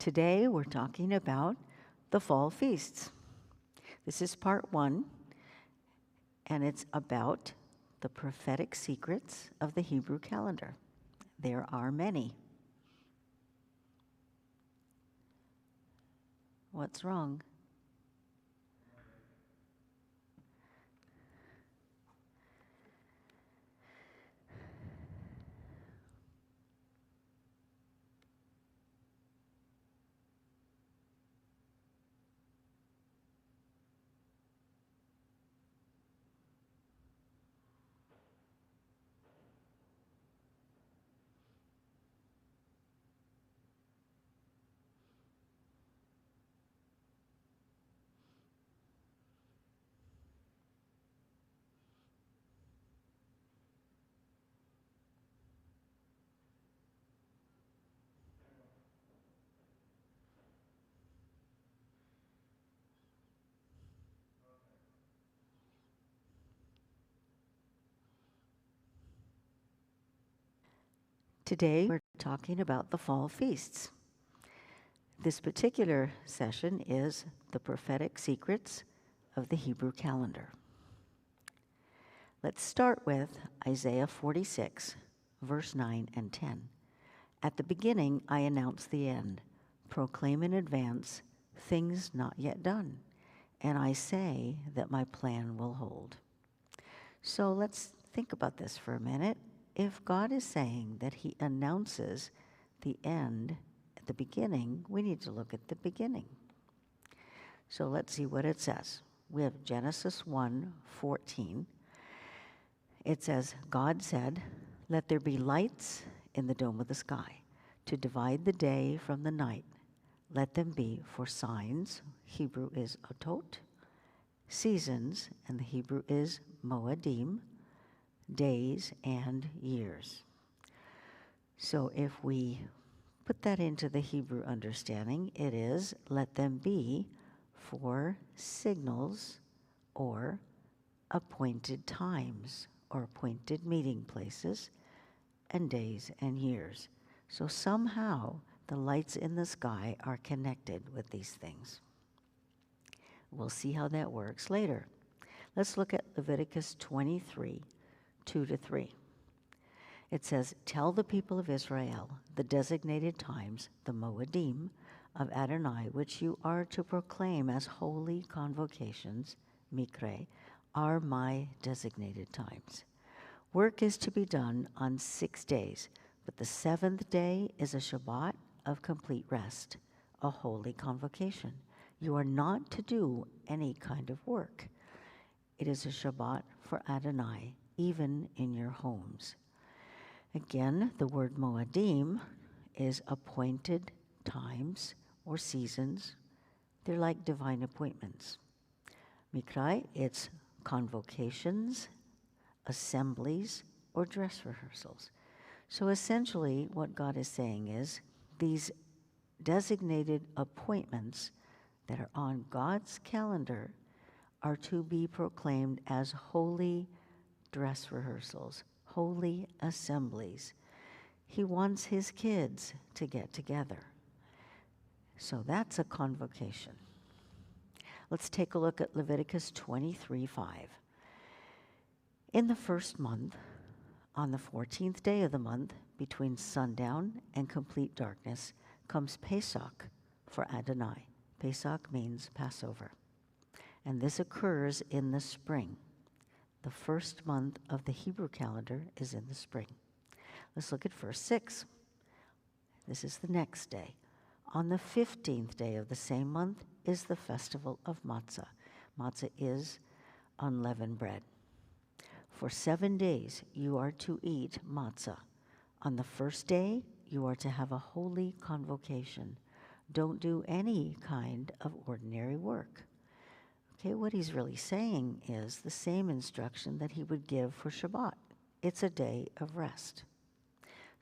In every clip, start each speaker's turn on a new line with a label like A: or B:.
A: Today we're talking about the fall feasts. This is part 1, and it's about the prophetic secrets of the Hebrew calendar. There are many. What's wrong? Today we're talking about the fall feasts. This particular session is the prophetic secrets of the Hebrew calendar. Let's start with Isaiah 46, verse 9 and 10. At the beginning I announce the end, proclaim in advance things not yet done, and I say that my plan will hold. So let's think about this for a minute. If God is saying that he announces the end at the beginning, we need to look at the beginning. So let's see what it says. We have Genesis 1:14. It says, God said, let there be lights in the dome of the sky to divide the day from the night. Let them be for signs, Hebrew is otot, seasons, and the Hebrew is moadim, days and years. So if we put that into the Hebrew understanding, it is, let them be for signals or appointed times or appointed meeting places and days and years. So somehow the lights in the sky are connected with these things. We'll see how that works later. Let's look at Leviticus 23, 2-3. It says, tell the people of Israel the designated times, the Moedim of Adonai, which you are to proclaim as holy convocations, Mikre, are my designated times. Work is to be done on 6 days, but the 7th day is a Shabbat of complete rest, a holy convocation. You are not to do any kind of work. It is a Shabbat for Adonai, even in your homes. Again, the word Moadim is appointed times or seasons. They're like divine appointments. Mikrai, it's convocations, assemblies, or dress rehearsals. So essentially what God is saying is these designated appointments that are on God's calendar are to be proclaimed as holy dress rehearsals, holy assemblies. He wants his kids to get together. So that's a convocation. Let's take a look at Leviticus 23:5. In the first month, on the 14th day of the month, between sundown and complete darkness, comes Pesach for Adonai. Pesach means Passover. And this occurs in the spring. The first month of the Hebrew calendar is in the spring. Let's look at verse 6. This is the next day. On the 15th day of the same month is the festival of matzah. Matzah is unleavened bread. For 7 days you are to eat matzah. On the first day you are to have a holy convocation. Don't do any kind of ordinary work. Okay, what he's really saying is the same instruction that he would give for Shabbat. It's a day of rest.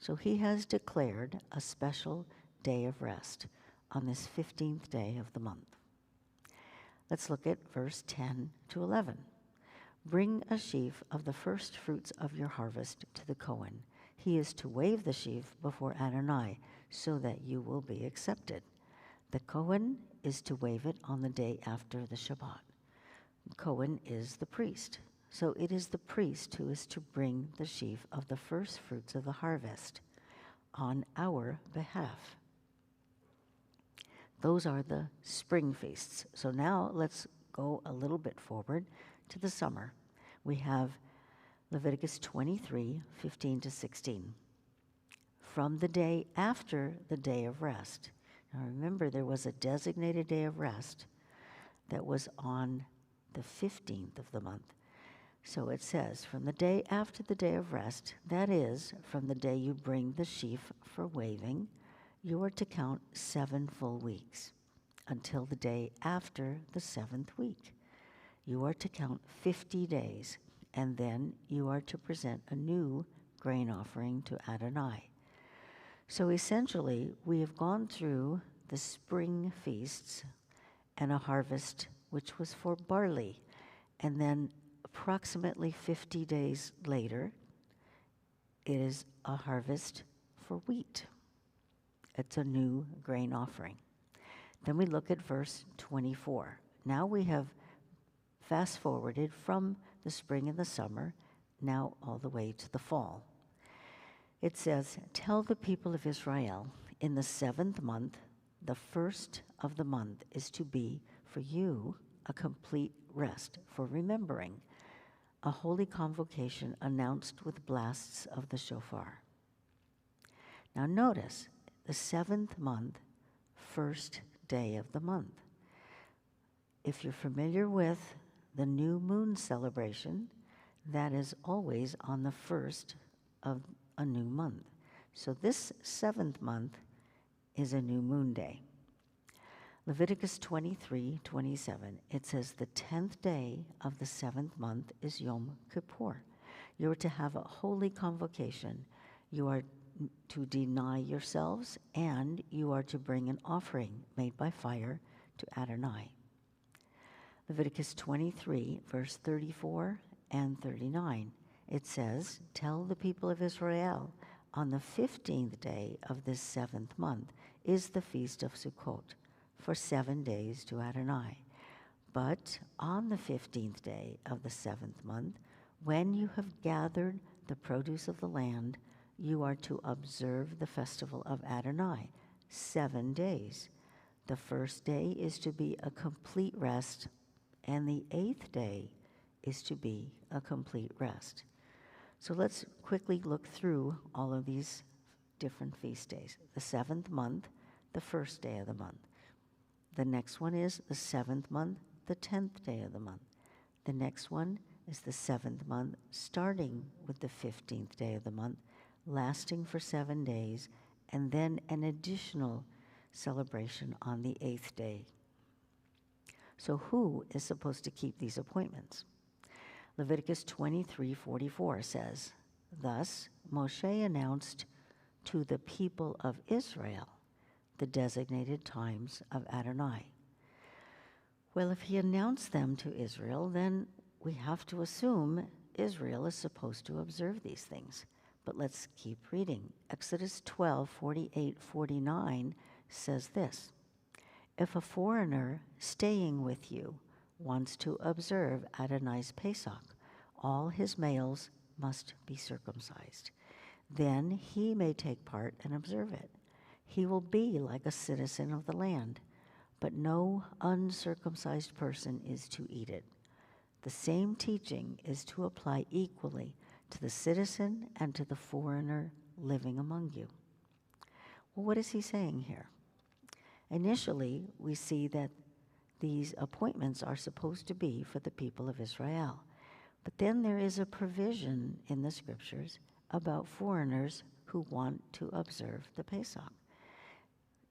A: So he has declared a special day of rest on this 15th day of the month. Let's look at verse 10-11. Bring a sheaf of the first fruits of your harvest to the Kohen. He is to wave the sheaf before Adonai so that you will be accepted. The Kohen is to wave it on the day after the Shabbat. Kohen is the priest. So it is the priest who is to bring the sheaf of the first fruits of the harvest on our behalf. Those are the spring feasts. So now let's go a little bit forward to the summer. We have Leviticus 23, 15 to 16. From the day after the day of rest. Now remember, there was a designated day of rest that was on the 15th of the month. So it says, from the day after the day of rest, that is, from the day you bring the sheaf for waving, you are to count 7 full weeks, until the day after the 7th week. You are to count 50 days, and then you are to present a new grain offering to Adonai. So essentially, we have gone through the spring feasts and a harvest which was for barley, and then approximately 50 days later, it is a harvest for wheat. It's a new grain offering. Then we look at verse 24. Now we have fast forwarded from the spring and the summer, now all the way to the fall. It says, tell the people of Israel, in the 7th month, the first of the month is to be for you a complete rest for remembering, a holy convocation announced with blasts of the shofar. Now notice, the 7th month, first day of the month. If you're familiar with the new moon celebration, that is always on the first of a new month. So this 7th month is a new moon day. Leviticus 23:27, it says, the 10th day of the 7th month is Yom Kippur. You are to have a holy convocation. You are to deny yourselves, and you are to bring an offering made by fire to Adonai. Leviticus 23, verse 34 and 39, it says, tell the people of Israel, on the 15th day of this 7th month is the feast of Sukkot, for 7 days to Adonai. But on the 15th day of the 7th month, when you have gathered the produce of the land, you are to observe the festival of Adonai, 7 days. The first day is to be a complete rest, and the 8th day is to be a complete rest. So let's quickly look through all of these different feast days. The 7th month, the first day of the month. The next one is the 7th month, the 10th day of the month. The next one is the 7th month, starting with the 15th day of the month, lasting for 7 days, and then an additional celebration on the 8th day. So who is supposed to keep these appointments? Leviticus 23:44 says, thus Moshe announced to the people of Israel the designated times of Adonai. Well, if he announced them to Israel, then we have to assume Israel is supposed to observe these things. But let's keep reading. Exodus 12:48-49 says this, if a foreigner staying with you wants to observe Adonai's Pesach, all his males must be circumcised. Then he may take part and observe it. He will be like a citizen of the land, but no uncircumcised person is to eat it. The same teaching is to apply equally to the citizen and to the foreigner living among you. Well, what is he saying here? Initially, we see that these appointments are supposed to be for the people of Israel. But then there is a provision in the scriptures about foreigners who want to observe the Pesach.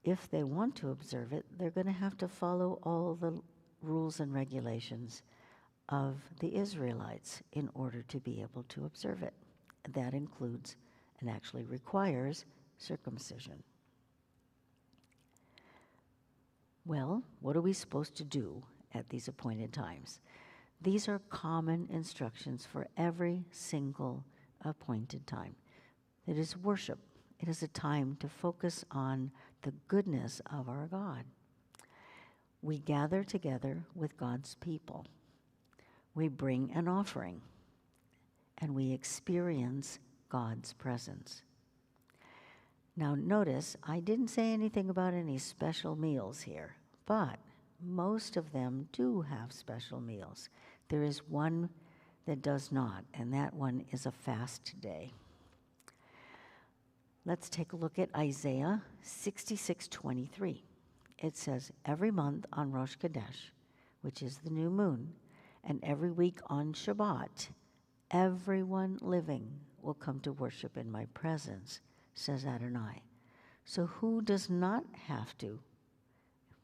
A: If they want to observe it, they're going to have to follow all the rules and regulations of the Israelites in order to be able to observe it. That includes and actually requires circumcision. Well, what are we supposed to do at these appointed times? These are common instructions for every single appointed time. It is worship. It is a time to focus on the goodness of our God. We gather together with God's people. We bring an offering, and we experience God's presence. Now notice, I didn't say anything about any special meals here, but most of them do have special meals. There is one that does not, and that one is a fast day. Let's take a look at Isaiah 66:23. It says, every month on Rosh Chodesh, which is the new moon, and every week on Shabbat, everyone living will come to worship in my presence, says Adonai. So who does not have to?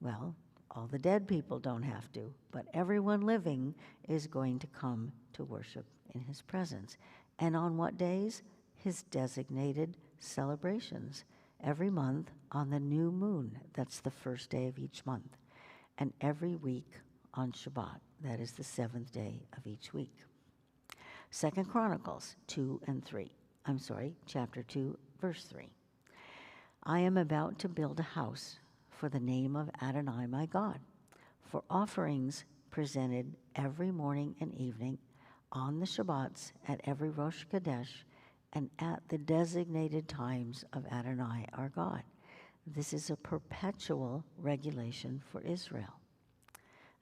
A: Well, all the dead people don't have to, but everyone living is going to come to worship in his presence. And on what days? His designated celebrations. Every month on the new moon, that's the first day of each month. And every week on Shabbat, that is the seventh day of each week. 2 Chronicles 2 and 3. Chapter 2, verse 3. I am about to build a house for the name of Adonai my God, for offerings presented every morning and evening on the Shabbats at every Rosh Chodesh and at the designated times of Adonai our God. This is a perpetual regulation for Israel.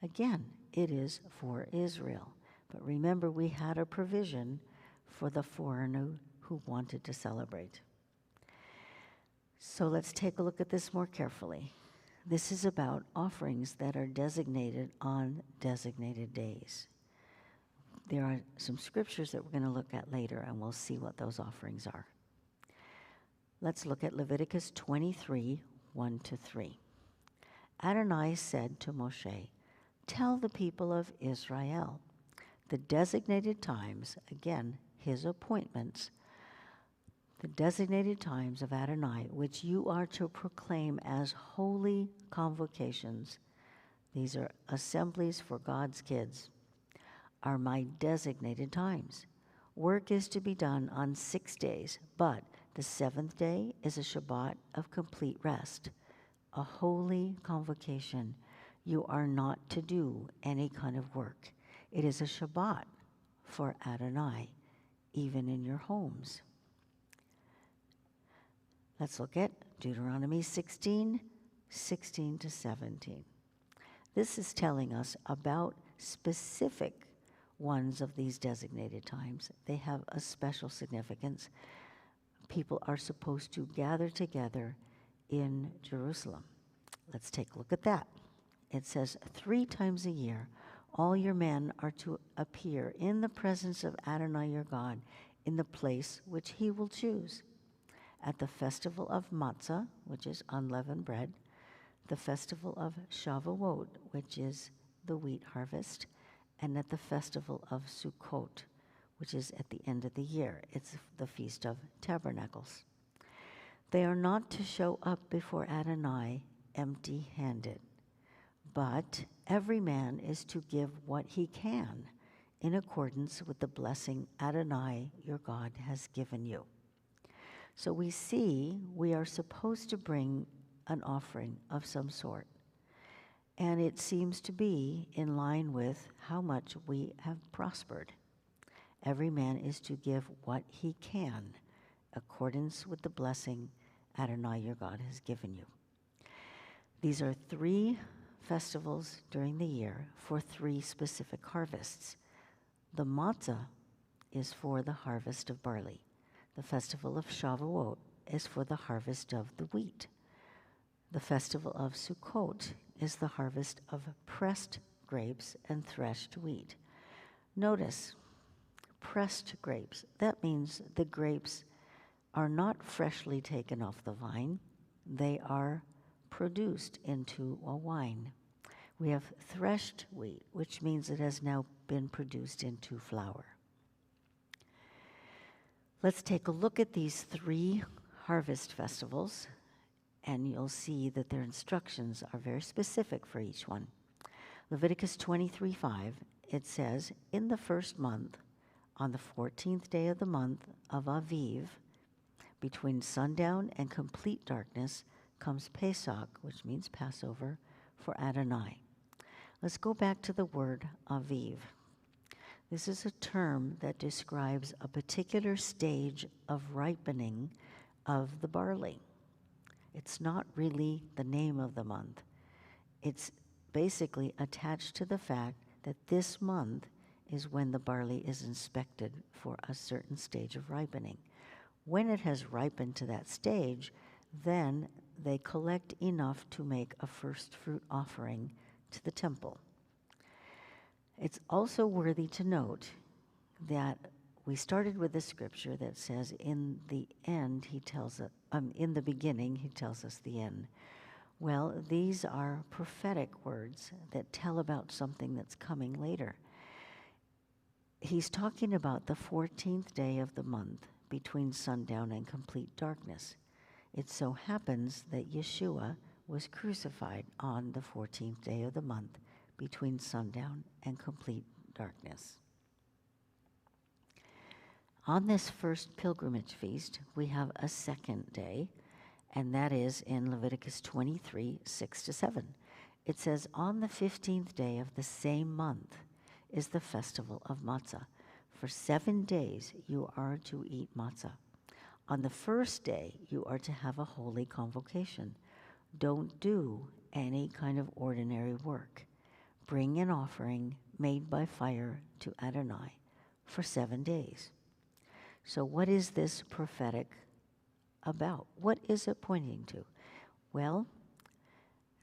A: Again, it is for Israel. But remember, we had a provision for the foreigner who wanted to celebrate. So let's take a look at this more carefully. This is about offerings that are designated on designated days. There are some scriptures that we're going to look at later, and we'll see what those offerings are. Let's look at Leviticus 23, 1-3. Adonai said to Moshe, tell the people of Israel the designated times, again, his appointments, the designated times of Adonai, which you are to proclaim as holy convocations. These are assemblies for God's kids, are my designated times. Work is to be done on 6 days, but the seventh day is a Shabbat of complete rest, a holy convocation. You are not to do any kind of work. It is a Shabbat for Adonai, even in your homes. Let's look at Deuteronomy 16, 16-17. This is telling us about specific ones of these designated times. They have a special significance. People are supposed to gather together in Jerusalem. Let's take a look at that. It says, 3 times a year, all your men are to appear in the presence of Adonai your God in the place which he will choose. At the festival of Matzah, which is unleavened bread, the festival of Shavuot, which is the wheat harvest, and at the festival of Sukkot, which is at the end of the year. It's the Feast of Tabernacles. They are not to show up before Adonai empty-handed, but every man is to give what he can in accordance with the blessing Adonai your God has given you. So we see we are supposed to bring an offering of some sort. And it seems to be in line with how much we have prospered. Every man is to give what he can, accordance with the blessing Adonai your God has given you. These are 3 festivals during the year for 3 specific harvests. The matzah is for the harvest of barley. The festival of Shavuot is for the harvest of the wheat. The festival of Sukkot is the harvest of pressed grapes and threshed wheat. Notice, pressed grapes. That means the grapes are not freshly taken off the vine. They are produced into a wine. We have threshed wheat, which means it has now been produced into flour. Let's take a look at these 3 harvest festivals, and you'll see that their instructions are very specific for each one. Leviticus 23:5, it says, in the first month, on the 14th day of the month of Aviv, between sundown and complete darkness, comes Pesach, which means Passover, for Adonai. Let's go back to the word aviv. This is a term that describes a particular stage of ripening of the barley. It's not really the name of the month. It's basically attached to the fact that this month is when the barley is inspected for a certain stage of ripening. When it has ripened to that stage, then they collect enough to make a first fruit offering to the temple. It's also worthy to note that we started with the scripture that says, in the end, he tells us, in the beginning, he tells us the end. Well, these are prophetic words that tell about something that's coming later. He's talking about the 14th day of the month between sundown and complete darkness. It so happens that Yeshua was crucified on the 14th day of the month between sundown and complete darkness. On this first pilgrimage feast, we have a second day, and that is in Leviticus 23, 6-7. It says, on the 15th day of the same month is the festival of matzah. For 7 days you are to eat matzah. On the first day you are to have a holy convocation. Don't do any kind of ordinary work. Bring an offering made by fire to Adonai for 7 days. So what is this prophetic about? What is it pointing to? Well,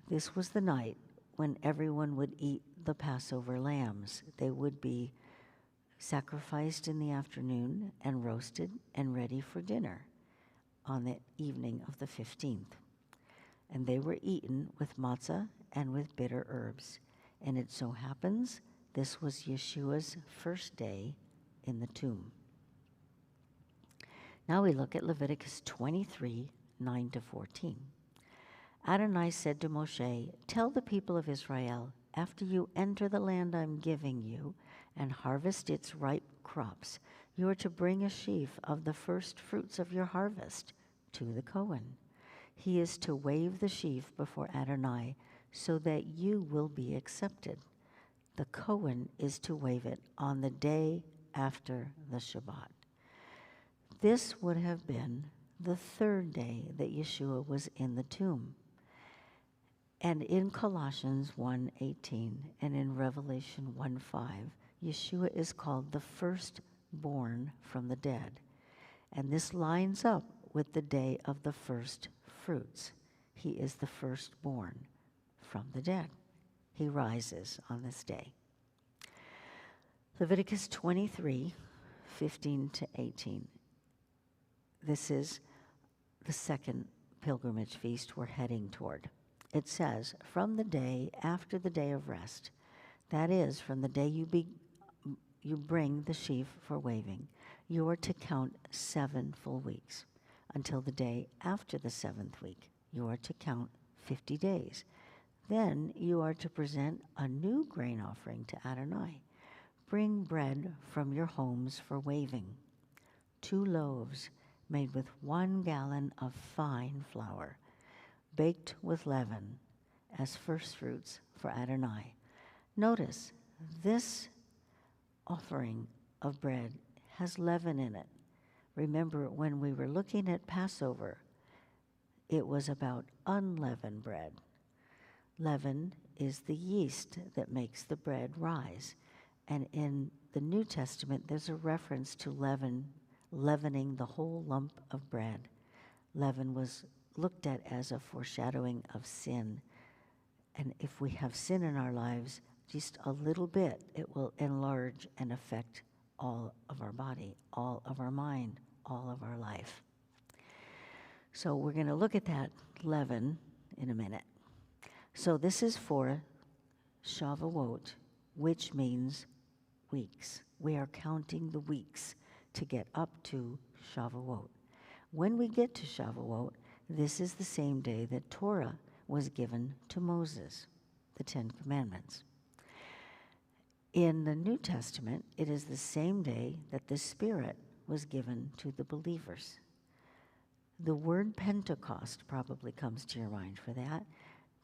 A: this was the night when everyone would eat the Passover lambs. They would be sacrificed in the afternoon and roasted and ready for dinner on the evening of the 15th. And they were eaten with matzah and with bitter herbs. And it so happens this was Yeshua's first day in the tomb. Now we look at Leviticus 23, 9-14. Adonai said to Moshe, tell the people of Israel, after you enter the land I'm giving you and harvest its ripe crops, you are to bring a sheaf of the first fruits of your harvest to the Cohen. He is to wave the sheaf before Adonai so that you will be accepted. The Cohen is to wave it on the day after the Shabbat. This would have been the third day that Yeshua was in the tomb. And in Colossians 1:18 and in Revelation 1:5, Yeshua is called the firstborn from the dead. And this lines up with the day of the first fruits. He is the firstborn from the dead. He rises on this day. Leviticus 23, 15-18. This is the second pilgrimage feast we're heading toward. It says, from the day after the day of rest, that is, from the day you bring the sheaf for waving, you are to count 7 full weeks. Until the day after the 7th week, you are to count 50 days. Then you are to present a new grain offering to Adonai. Bring bread from your homes for waving, 2 loaves made with 1 gallon of fine flour, baked with leaven as first fruits for Adonai. Notice, this offering of bread has leaven in it. Remember, when we were looking at Passover, it was about unleavened bread. Leaven is the yeast that makes the bread rise. And in the New Testament, there's a reference to leavening the whole lump of bread. Leaven was looked at as a foreshadowing of sin. And if we have sin in our lives, just a little bit, it will enlarge and affect all of our body, all of our mind, all of our life. So we're going to look at that leaven in a minute. So this is for Shavuot, which means weeks. We are counting the weeks to get up to Shavuot. When we get to Shavuot, this is the same day that Torah was given to Moses, the 10 Commandments. In the New Testament, it is the same day that the Spirit was given to the believers. The word Pentecost probably comes to your mind for that.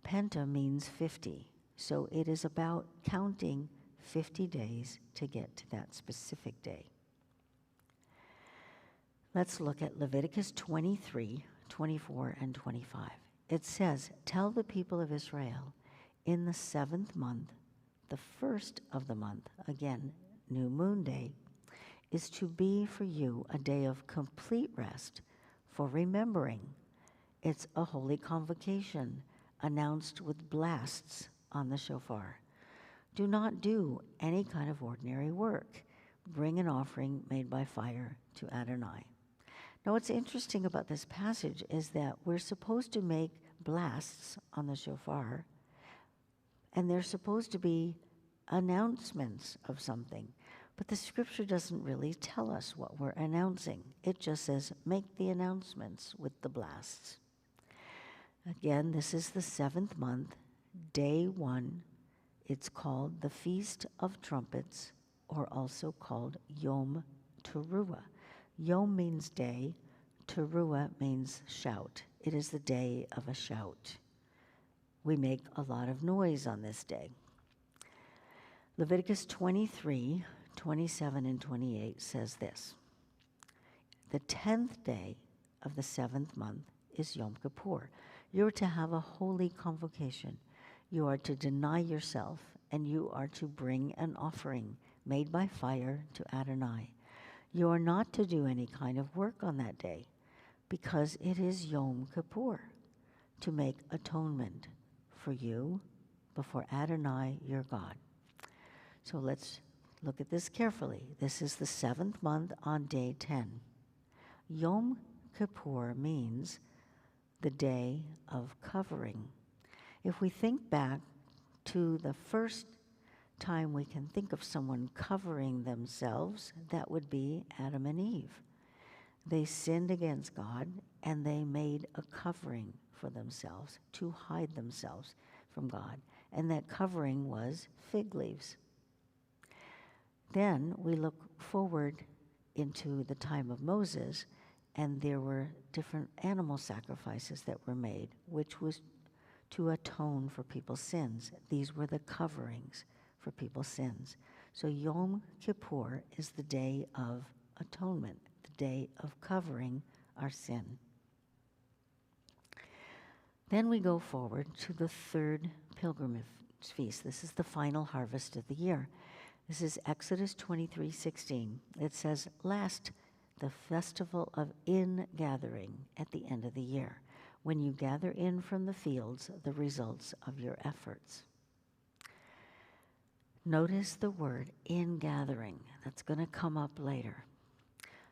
A: Penta means 50. So it is about counting 50 days to get to that specific day. Let's look at Leviticus 23, 24, and 25. It says, "Tell the people of Israel, in the 7th month, the first of the month," again, new moon day, "is to be for you a day of complete rest for remembering. It's a holy convocation announced with blasts on the shofar. Do not do any kind of ordinary work. Bring an offering made by fire to Adonai." Now, what's interesting about this passage is that we're supposed to make blasts on the shofar, and they're supposed to be announcements of something. But the scripture doesn't really tell us what we're announcing. It just says, make the announcements with the blasts. Again, this is the 7th month, day 1. It's called the Feast of Trumpets, or also called Yom Teruah. Yom means day, Teruah means shout. It is the day of a shout. We make a lot of noise on this day. Leviticus 23, 27, and 28 says this: "The 10th day of the 7th month is Yom Kippur. You are to have a holy convocation. You are to deny yourself, and you are to bring an offering made by fire to Adonai. You are not to do any kind of work on that day, because it is Yom Kippur, to make atonement for you before Adonai your God." So let's look at this carefully. This is the 7th month on day 10. Yom Kippur means the day of covering. If we think back to the first time we can think of someone covering themselves, that would be Adam and Eve. They sinned against God, and they made a covering for themselves to hide themselves from God. And that covering was fig leaves. Then we look forward into the time of Moses, and there were different animal sacrifices that were made, which was to atone for people's sins. These were the coverings for people's sins. So Yom Kippur is the day of atonement, the day of covering our sin. Then we go forward to the 3rd pilgrimage feast. This is the final harvest of the year. This is Exodus 23:16. It says, "Last, the festival of ingathering at the end of the year, when you gather in from the fields the results of your efforts." Notice the word ingathering. That's going to come up later.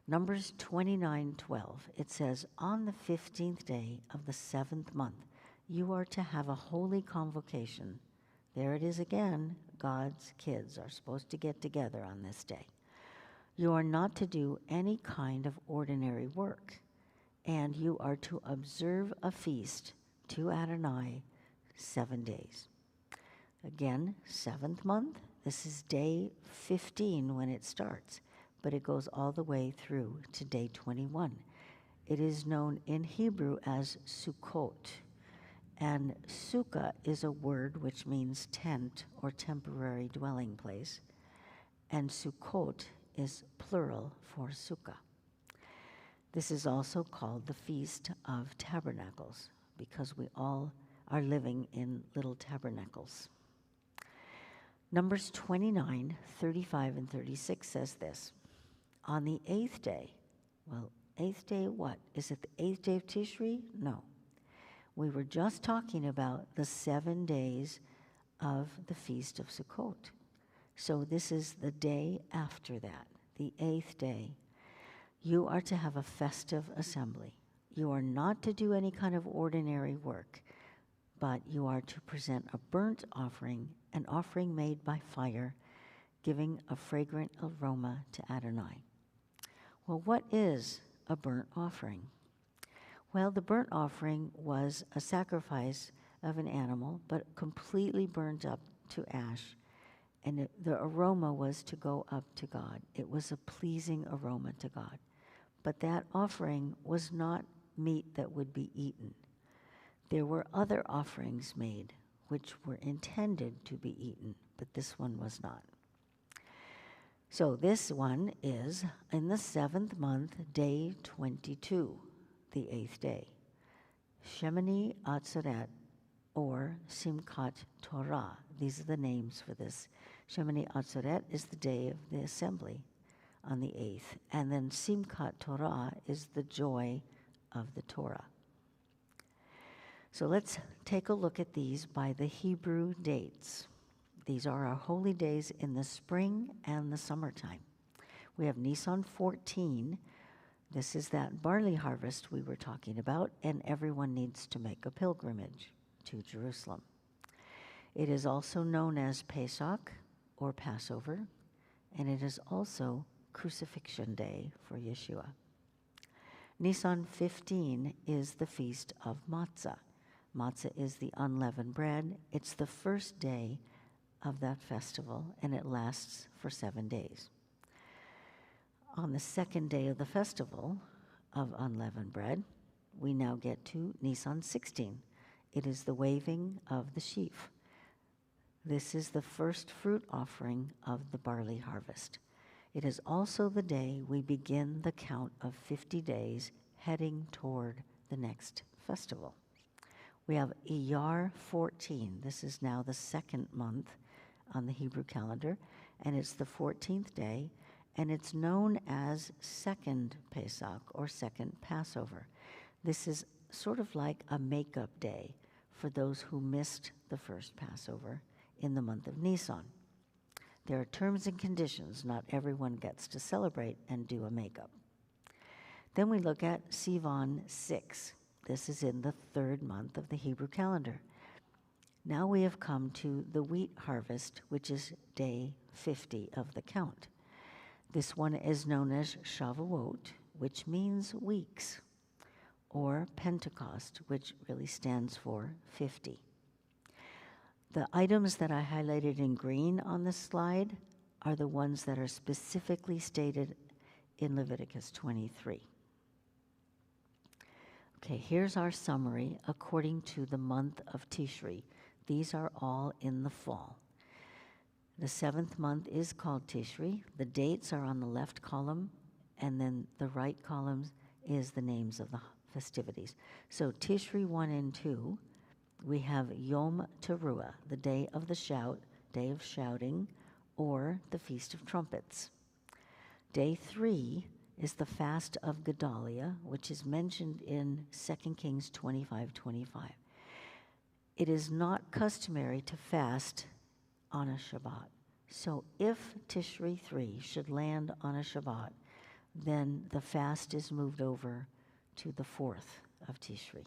A: Numbers 29:12. It says, "On the 15th day of the 7th month, you are to have a holy convocation." There it is again. God's kids are supposed to get together on this day. "You are not to do any kind of ordinary work, and you are to observe a feast to Adonai 7 days. Again, 7th month. This is day 15 when it starts, but it goes all the way through to day 21. It is known in Hebrew as Sukkot. And sukkah is a word which means tent or temporary dwelling place. And Sukkot is plural for sukkah. This is also called the Feast of Tabernacles, because we all are living in little tabernacles. Numbers 29:35 and 36 says this: "On the 8th day," well, 8th day what? Is it the 8th day of Tishri? No. We were just talking about the 7 days of the Feast of Sukkot. So this is the day after that, the 8th day. "You are to have a festive assembly. You are not to do any kind of ordinary work, but you are to present a burnt offering, an offering made by fire, giving a fragrant aroma to Adonai." Well, what is a burnt offering? Well, the burnt offering was a sacrifice of an animal, but completely burnt up to ash. And the aroma was to go up to God. It was a pleasing aroma to God. But that offering was not meat that would be eaten. There were other offerings made, which were intended to be eaten, but this one was not. So this one is in the 7th month, day 22, the 8th day. Shemini Atzeret, or Simchat Torah. These are the names for this. Shemini Atzeret is the day of the assembly on the 8th. And then Simchat Torah is the joy of the Torah. So let's take a look at these by the Hebrew dates. These are our holy days in the spring and the summertime. We have Nisan 14. This is that barley harvest we were talking about, and everyone needs to make a pilgrimage to Jerusalem. It is also known as Pesach or Passover, and it is also Crucifixion Day for Yeshua. Nisan 15 is the Feast of Matzah. Matzah is the unleavened bread. It's the first day of that festival, and it lasts for 7 days. On the second day of the festival of unleavened bread, we now get to Nisan 16. It is the waving of the sheaf. This is the first fruit offering of the barley harvest. It is also the day we begin the count of 50 days heading toward the next festival. We have Iyar 14. This is now the 2nd month on the Hebrew calendar, and it's the 14th day, and it's known as Second Pesach or Second Passover. This is sort of like a makeup day for those who missed the first Passover in the month of Nisan. There are terms and conditions. Not everyone gets to celebrate and do a makeup. Then we look at Sivan 6. This is in the 3rd month of the Hebrew calendar. Now we have come to the wheat harvest, which is day 50 of the count. This one is known as Shavuot, which means weeks, or Pentecost, which really stands for 50. The items that I highlighted in green on this slide are the ones that are specifically stated in Leviticus 23. Okay, here's our summary according to the month of Tishri. These are all in the fall. The 7th month is called Tishri. The dates are on the left column, and then the right column is the names of the festivities. So Tishri 1 and 2, we have Yom Teruah, the day of the shout, day of shouting, or the Feast of Trumpets. Day 3 is the fast of Gedaliah, which is mentioned in 2 Kings 25:25. It is not customary to fast on a Shabbat. So if Tishri 3 should land on a Shabbat, then the fast is moved over to the 4th of Tishri.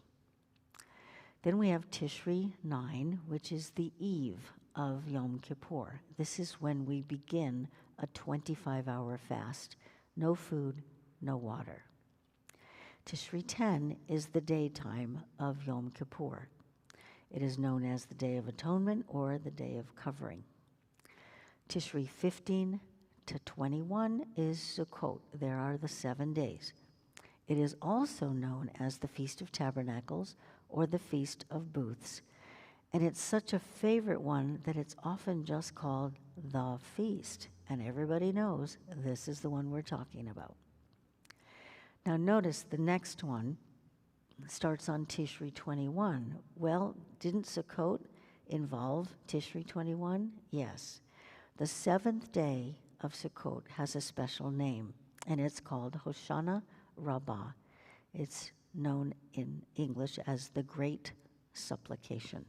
A: Then we have Tishri 9, which is the eve of Yom Kippur. This is when we begin a 25-hour fast. No food, no water. Tishri 10 is the daytime of Yom Kippur. It is known as the Day of Atonement or the Day of Covering. Tishri 15 to 21 is Sukkot. There are the 7 days. It is also known as the Feast of Tabernacles or the Feast of Booths. And it's such a favorite one that it's often just called the feast. And everybody knows this is the one we're talking about. Now notice the next one starts on Tishri 21. Well, didn't Sukkot involve Tishri 21? Yes. The 7th day of Sukkot has a special name, and it's called Hoshana Rabbah. It's known in English as the Great Supplication.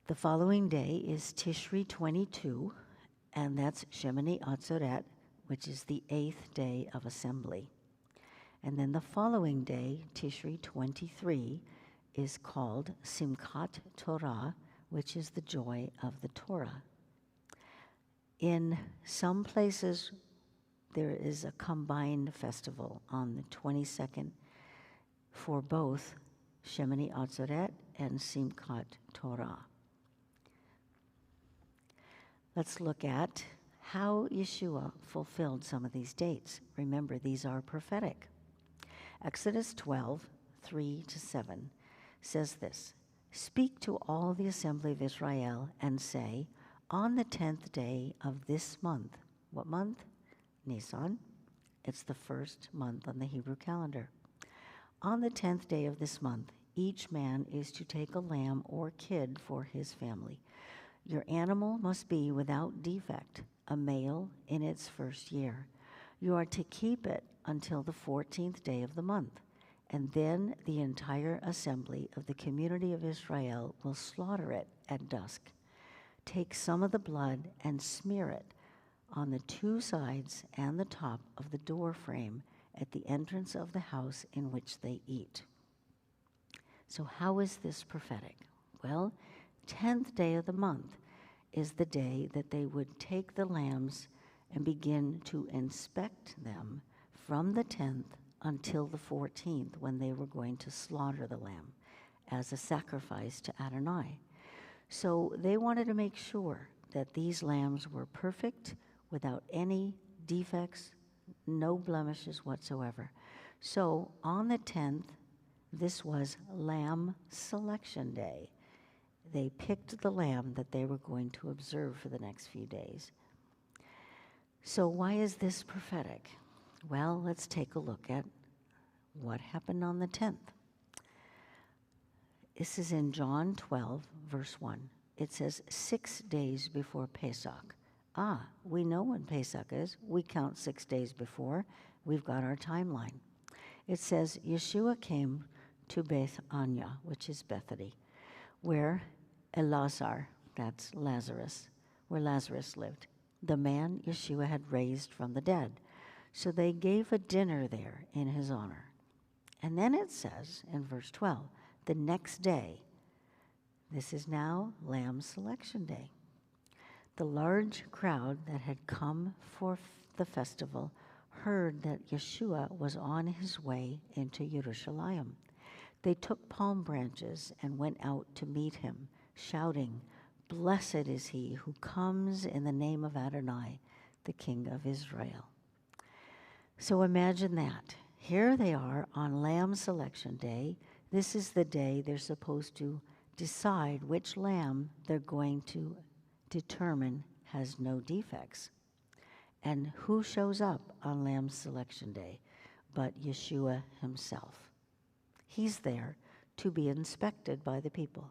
A: The following day is Tishri 22, and that's Shemini Atzeret, which is the 8th day of assembly. And then the following day, Tishri 23, is called Simchat Torah, which is the joy of the Torah. In some places, there is a combined festival on the 22nd for both Shemini Atzeret and Simchat Torah. Let's look at how Yeshua fulfilled some of these dates. Remember, these are prophetic. Exodus 12, 3 to 7 says this: Speak to all the assembly of Israel and say, on the 10th day of this month, what month? Nisan. It's the first month on the Hebrew calendar. On the 10th day of this month, each man is to take a lamb or kid for his family. Your animal must be without defect, a male in its first year. You are to keep it until the 14th day of the month, and then the entire assembly of the community of Israel will slaughter it at dusk. Take some of the blood and smear it on the two sides and the top of the door frame at the entrance of the house in which they eat. So how is this prophetic? Well, 10th day of the month is the day that they would take the lambs and begin to inspect them from the 10th until the 14th, when they were going to slaughter the lamb as a sacrifice to Adonai. So they wanted to make sure that these lambs were perfect, without any defects, no blemishes whatsoever. So on the 10th, this was Lamb Selection Day. They picked the lamb that they were going to observe for the next few days. So why is this prophetic? Well, let's take a look at what happened on the 10th. This is in John 12, verse 1. It says, 6 days before Pesach. We know when Pesach is. We count 6 days before. We've got our timeline. It says, Yeshua came to Bethania, which is Bethany, where Elazar, that's Lazarus, where Lazarus lived, the man Yeshua had raised from the dead. So they gave a dinner there in his honor. And then it says in verse 12, the next day, this is now Lamb Selection Day, the large crowd that had come for the festival heard that Yeshua was on his way into Jerusalem. They took palm branches and went out to meet him, shouting, Blessed is he who comes in the name of Adonai, the King of Israel. So imagine that. Here they are on Lamb Selection Day. This is the day they're supposed to decide which lamb they're going to determine has no defects. And who shows up on Lamb Selection Day but Yeshua himself? He's there to be inspected by the people.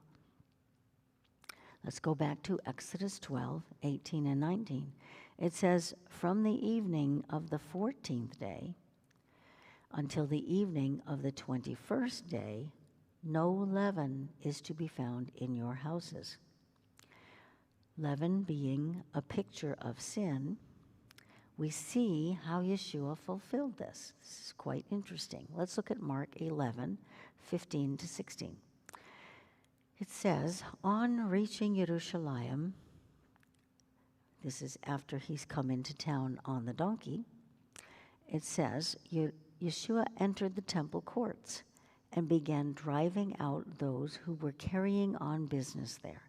A: Let's go back to Exodus 12, 18 and 19. It says, from the evening of the 14th day until the evening of the 21st day, no leaven is to be found in your houses. Leaven being a picture of sin, we see how Yeshua fulfilled this. This is quite interesting. Let's look at Mark 11, 15 to 16. It says, on reaching Jerusalem, this is after he's come into town on the donkey, it says, Yeshua entered the temple courts and began driving out those who were carrying on business there,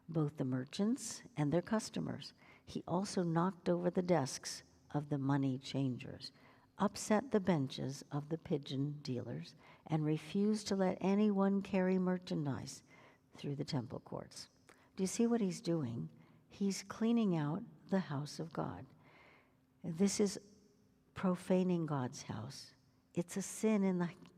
A: both the merchants and their customers. He also knocked over the desks of the money changers, upset the benches of the pigeon dealers, and refused to let anyone carry merchandise through the temple courts. Do you see what he's doing? He's cleaning out the house of God. This is profaning God's house. It's a sin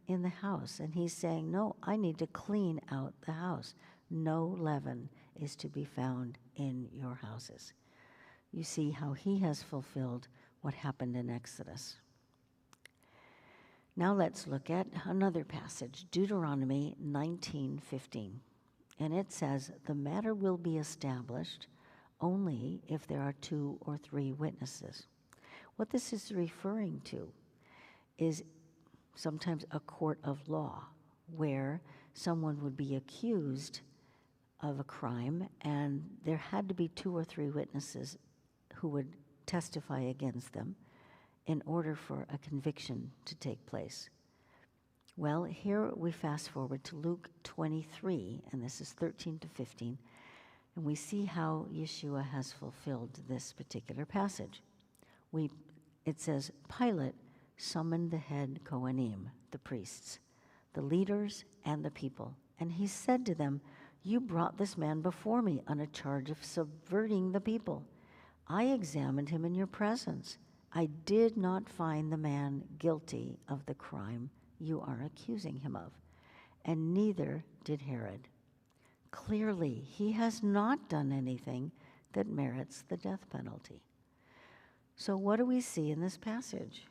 A: in the house, and he's saying, no, I need to clean out the house. No leaven is to be found in your houses. You see how he has fulfilled what happened in Exodus. Now let's look at another passage, Deuteronomy 19:15. And it says, the matter will be established only if there are 2 or 3 witnesses. What this is referring to is sometimes a court of law where someone would be accused of a crime, and there had to be 2 or 3 witnesses who would testify against them in order for a conviction to take place. Well, here we fast forward to Luke 23, and this is 13 to 15, and we see how Yeshua has fulfilled this particular passage. It says, Pilate summoned the head Kohanim, the priests, the leaders, and the people, And he said to them, "You brought this man before me on a charge of subverting the people. I examined him in your presence. I did not find the man guilty of the crime you are accusing him of, and neither did Herod. Clearly, he has not done anything that merits the death penalty." So what do we see in this passage?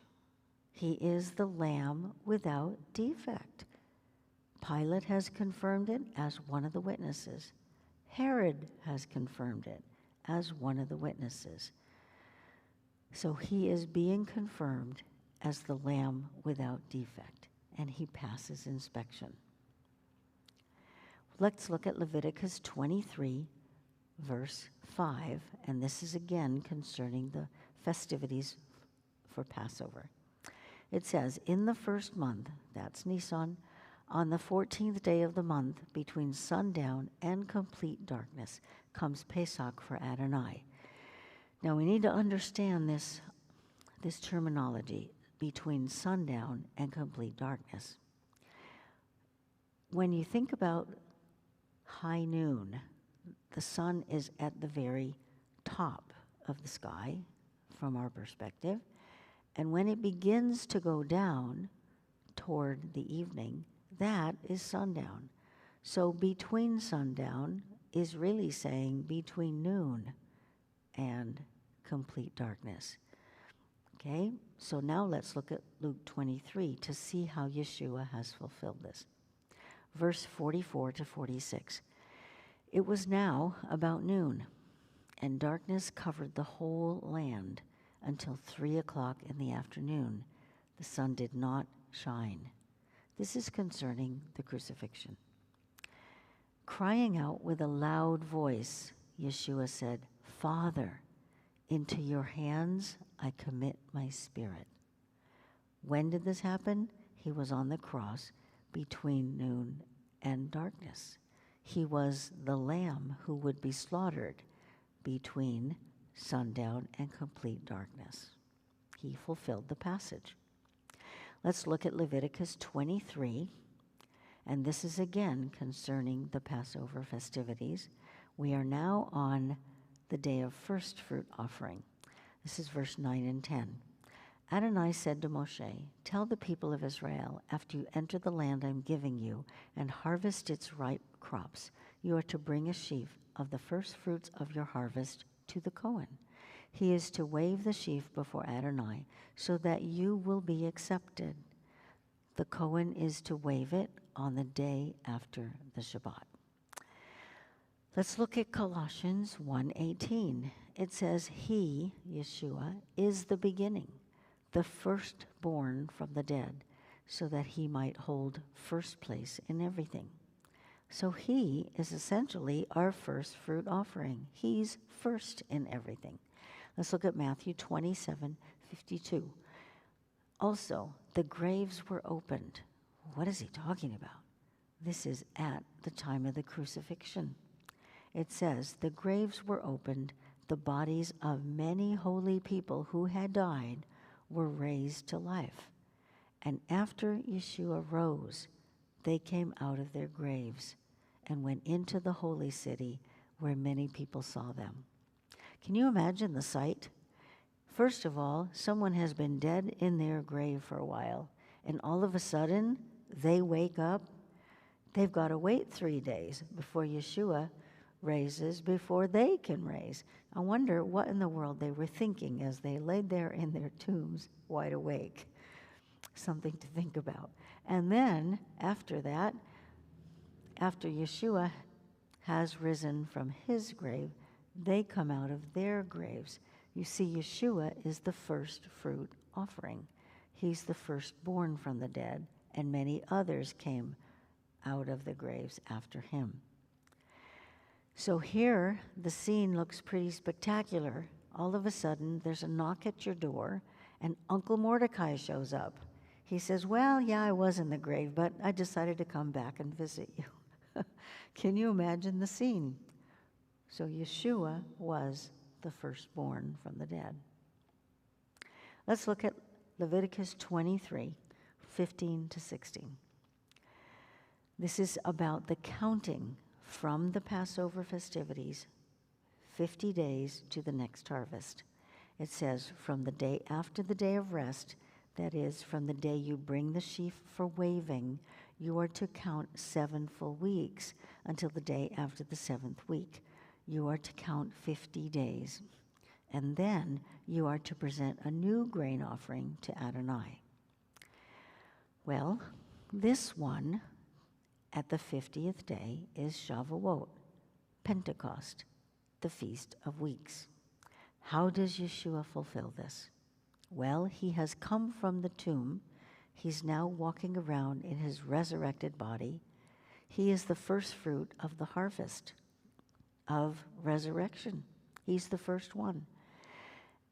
A: He is the Lamb without defect. Pilate has confirmed it as one of the witnesses. Herod has confirmed it as one of the witnesses. So he is being confirmed as the Lamb without defect, and he passes inspection. Let's look at Leviticus 23, verse 5, and this is again concerning the festivities for Passover. It says, "In the first month," that's Nisan, "on the 14th day of the month, between sundown and complete darkness, comes Pesach for Adonai." Now we need to understand this terminology, between sundown and complete darkness. When you think about high noon, the sun is at the very top of the sky from our perspective. And when it begins to go down toward the evening, that is sundown. So between sundown is really saying between noon and complete darkness. Okay, so now let's look at Luke 23 to see how Yeshua has fulfilled this. Verse 44 to 46. "It was now about noon, and darkness covered the whole land until 3 o'clock in the afternoon. The sun did not shine." This is concerning the crucifixion. Crying out with a loud voice, Yeshua said, "Father, into your hands I commit my spirit." When did this happen? He was on the cross between noon and darkness. He was the Lamb who would be slaughtered between sundown and complete darkness. He fulfilled the passage. Let's look at Leviticus 23, and this is again concerning the Passover festivities. We are now on the day of first fruit offering. This is verse 9 and 10. "Adonai said to Moshe, 'Tell the people of Israel, after you enter the land I'm giving you and harvest its ripe crops, you are to bring a sheaf of the first fruits of your harvest to the Kohen. He is to wave the sheaf before Adonai so that you will be accepted. The Kohen is to wave it on the day after the Shabbat." Let's look at Colossians 1:18. It says, "He," Yeshua, "is the beginning, the firstborn from the dead, so that he might hold first place in everything." So he is essentially our first fruit offering. He's first in everything. Let's look at Matthew 27:52. "Also, the graves were opened." What is he talking about? This is at the time of the crucifixion. It says, "The graves were opened, the bodies of many holy people who had died were raised to life. And after Yeshua rose, they came out of their graves and went into the holy city where many people saw them." Can you imagine the sight? First of all, someone has been dead in their grave for a while, and all of a sudden, they wake up. They've got to wait 3 days before Yeshua raises, before they can raise. I wonder what in the world they were thinking as they laid there in their tombs, wide awake. Something to think about. And then, after that, after Yeshua has risen from his grave, they come out of their graves. You see, Yeshua is the first fruit offering. He's the firstborn from the dead, and many others came out of the graves after him. So here, the scene looks pretty spectacular. All of a sudden, there's a knock at your door, and Uncle Mordecai shows up. He says, "Well, yeah, I was in the grave, but I decided to come back and visit you." Can you imagine the scene? So Yeshua was the firstborn from the dead. Let's look at Leviticus 23:15 to 16. This is about the counting from the Passover festivities, 50 days to the next harvest. It says, from the day after the day of rest, that is, from the day you bring the sheaf for waving, you are to count 7 full weeks until the day after the 7th week. You are to count 50 days. And then you are to present a new grain offering to Adonai. Well, this one at the 50th day is Shavuot, Pentecost, the Feast of Weeks. How does Yeshua fulfill this? Well, he has come from the tomb. He's now walking around in his resurrected body. He is the first fruit of the harvest of resurrection. He's the first one.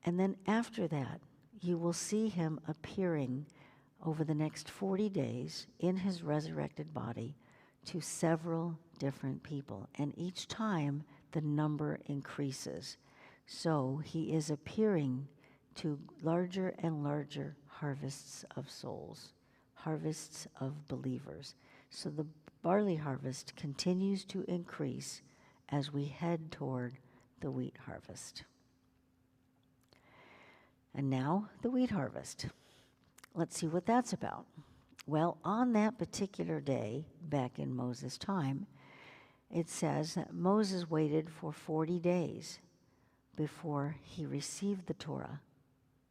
A: And then after that, you will see him appearing over the next 40 days in his resurrected body to several different people. And each time, the number increases. So he is appearing to larger and larger harvests of souls, harvests of believers. So the barley harvest continues to increase as we head toward the wheat harvest. And now the wheat harvest. Let's see what that's about. Well, on that particular day, back in Moses' time, it says that Moses waited for 40 days before he received the Torah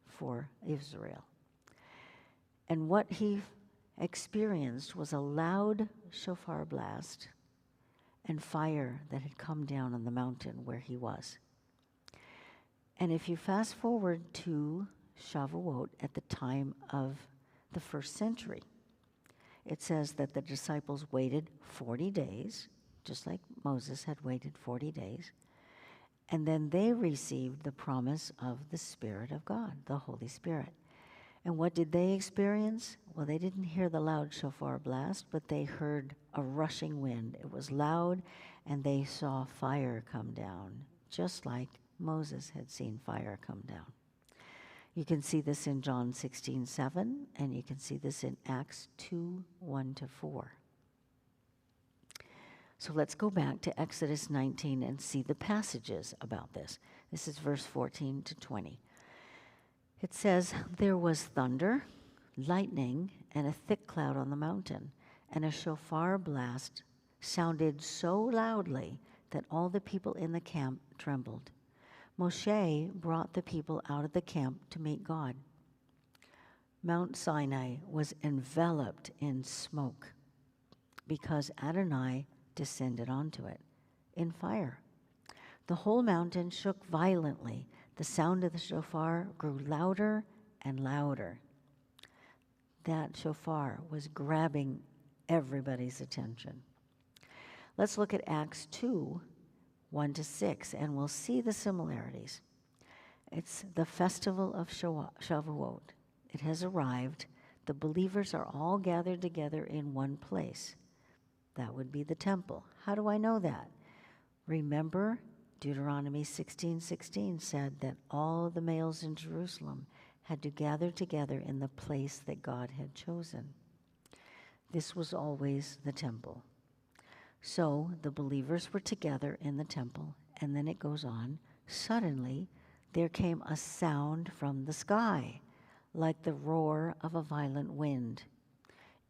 A: for Israel. And what he experienced was a loud shofar blast and fire that had come down on the mountain where he was. And if you fast forward to Shavuot at the time of the first century, it says that the disciples waited 40 days, just like Moses had waited 40 days, and then they received the promise of the Spirit of God, the Holy Spirit. And what did they experience? Well, they didn't hear the loud shofar blast, but they heard a rushing wind. It was loud, and they saw fire come down, just like Moses had seen fire come down. You can see this in John 16:7, and you can see this in Acts 2:1-4. So let's go back to Exodus 19 and see the passages about this. This is verse 14-20. It says, there was thunder, lightning, and a thick cloud on the mountain, and a shofar blast sounded so loudly that all the people in the camp trembled. Moshe brought the people out of the camp to meet God. Mount Sinai was enveloped in smoke because Adonai descended onto it in fire. The whole mountain shook violently. The sound of the shofar grew louder and louder. That shofar was grabbing everybody's attention. Let's look at Acts 2:1-6, and we'll see the similarities. It's the festival of Shavuot. It has arrived. The believers are all gathered together in one place. That would be the temple. How do I know that? Remember, Deuteronomy 16:16 said that all the males in Jerusalem had to gather together in the place that God had chosen. This was always the temple. So the believers were together in the temple, and then it goes on. Suddenly, there came a sound from the sky, like the roar of a violent wind.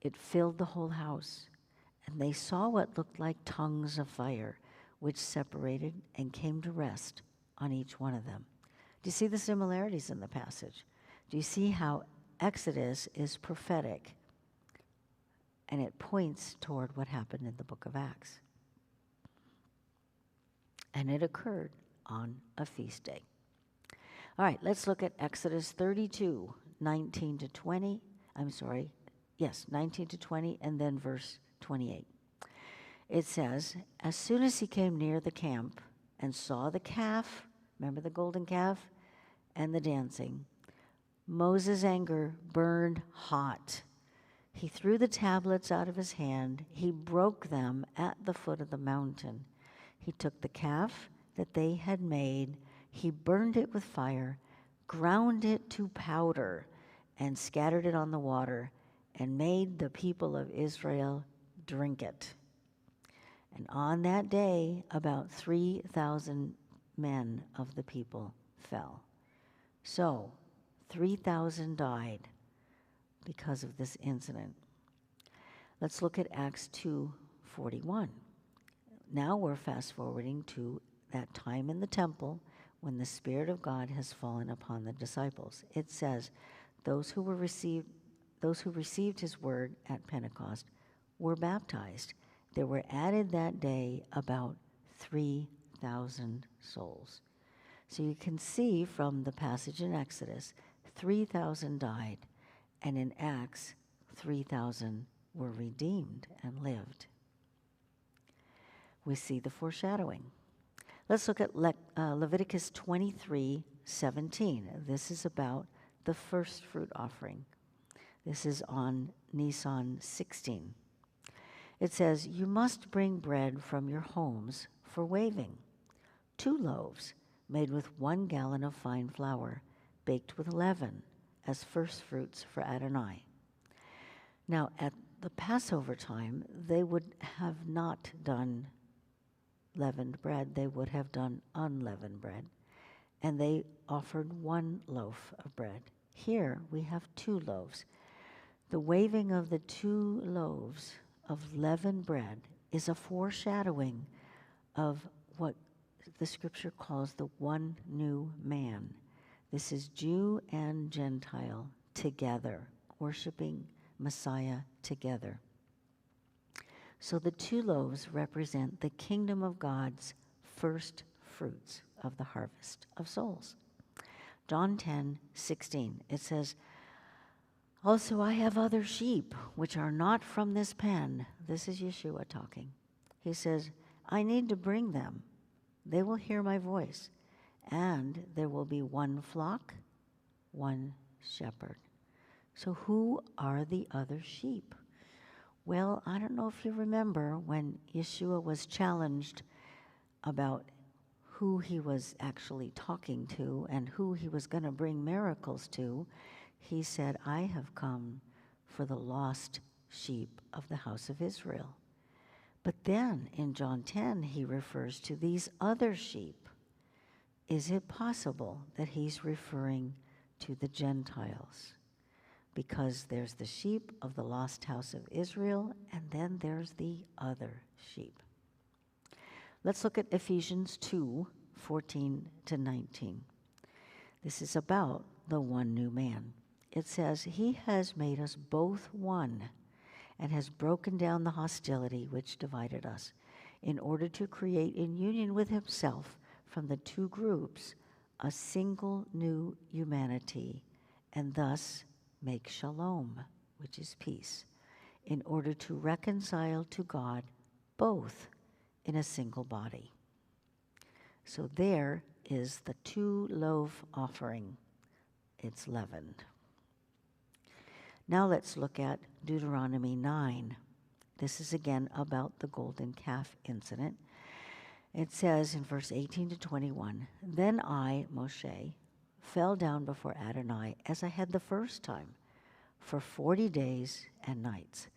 A: It filled the whole house, and they saw what looked like tongues of fire, which separated and came to rest on each one of them. Do you see the similarities in the passage? Do you see how Exodus is prophetic? And it points toward what happened in the book of Acts. And it occurred on a feast day. All right, let's look at Exodus 32, 19-20. 19-20, and then verse 28. It says, as soon as he came near the camp and saw the calf, remember the golden calf, and the dancing, Moses' anger burned hot. He threw the tablets out of his hand. He broke them at the foot of the mountain. He took the calf that they had made. He burned it with fire, ground it to powder, and scattered it on the water, and made the people of Israel drink it. And on that day, about 3,000 men of the people fell. So, 3,000 died because of this incident. Let's look at Acts 2:41. Now we're fast forwarding to that time in the temple when the Spirit of God has fallen upon the disciples. It says, those who received his word at Pentecost were baptized. There were added that day about 3,000 souls. So you can see from the passage in Exodus, 3,000 died, and in Acts, 3,000 were redeemed and lived. We see the foreshadowing. Let's look at Leviticus 23:17. This is about the first fruit offering. This is on Nisan 16. It says, you must bring bread from your homes for waving, 2 loaves made with 1 gallon of fine flour, baked with leaven, as first fruits for Adonai. Now, at the Passover time, they would have not done leavened bread. They would have done unleavened bread. And they offered 1 loaf of bread. Here, we have 2 loaves. The waving of the 2 loaves of leavened bread is a foreshadowing of what the scripture calls the one new man. This is Jew and Gentile together, worshiping Messiah together. So the 2 loaves represent the kingdom of God's first fruits of the harvest of souls. John 10:16, it says, also I have other sheep which are not from this pen. This is Yeshua talking. He says, I need to bring them. They will hear my voice, and there will be 1 flock, 1 shepherd. So who are the other sheep? Well, I don't know if you remember when Yeshua was challenged about who he was actually talking to and who he was going to bring miracles to. He said, I have come for the lost sheep of the house of Israel. But then in John 10, he refers to these other sheep. Is it possible that he's referring to the Gentiles? Because there's the sheep of the lost house of Israel, and then there's the other sheep. Let's look at Ephesians 2:14-19. This is about the one new man. It says, he has made us both one and has broken down the hostility which divided us in order to create in union with himself from the 2 groups a single new humanity, and thus make shalom, which is peace, in order to reconcile to God both in a single body. So there is the 2 loaf offering. It's leavened. Now let's look at Deuteronomy 9. This is again about the golden calf incident. It says in verse 18-21, then I, Moshe, fell down before Adonai as I had the first time for 40 days and nights,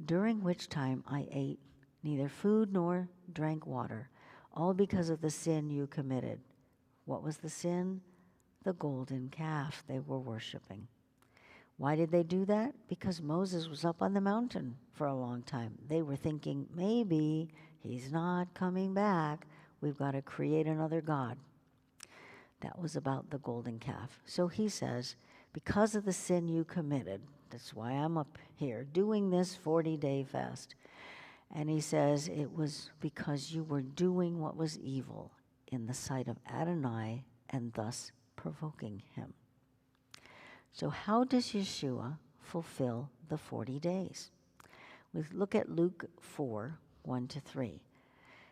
A: during which time I ate neither food nor drank water, all because of the sin you committed. What was the sin? The golden calf they were worshiping. Why did they do that? Because Moses was up on the mountain for a long time. They were thinking, maybe he's not coming back. We've got to create another god. That was about the golden calf. So he says, because of the sin you committed, that's why I'm up here doing this 40-day fast. And he says it was because you were doing what was evil in the sight of Adonai and thus provoking him. So how does Yeshua fulfill the 40 days? We look at Luke 4:1-3.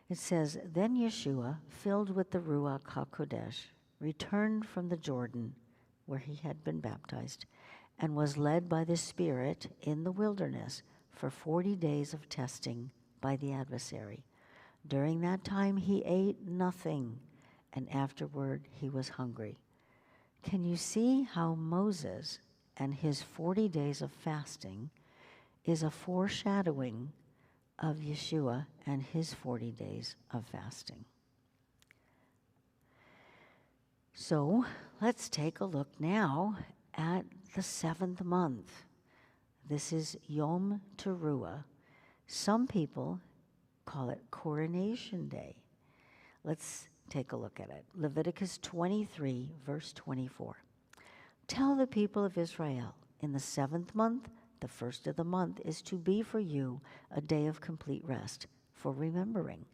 A: It says, then Yeshua, filled with the Ruach HaKodesh, returned from the Jordan, where he had been baptized, and was led by the Spirit in the wilderness for 40 days of testing by the adversary. During that time he ate nothing, and afterward he was hungry. Can you see how Moses and his 40 days of fasting is a foreshadowing of Yeshua and his 40 days of fasting. So let's take a look now at the 7th month. This is Yom Teruah. Some people call it Coronation Day. Let's take a look at it. Leviticus 23, verse 24. Tell the people of Israel, in the 7th month, the first of the month, is to be for you a day of complete rest, for remembering.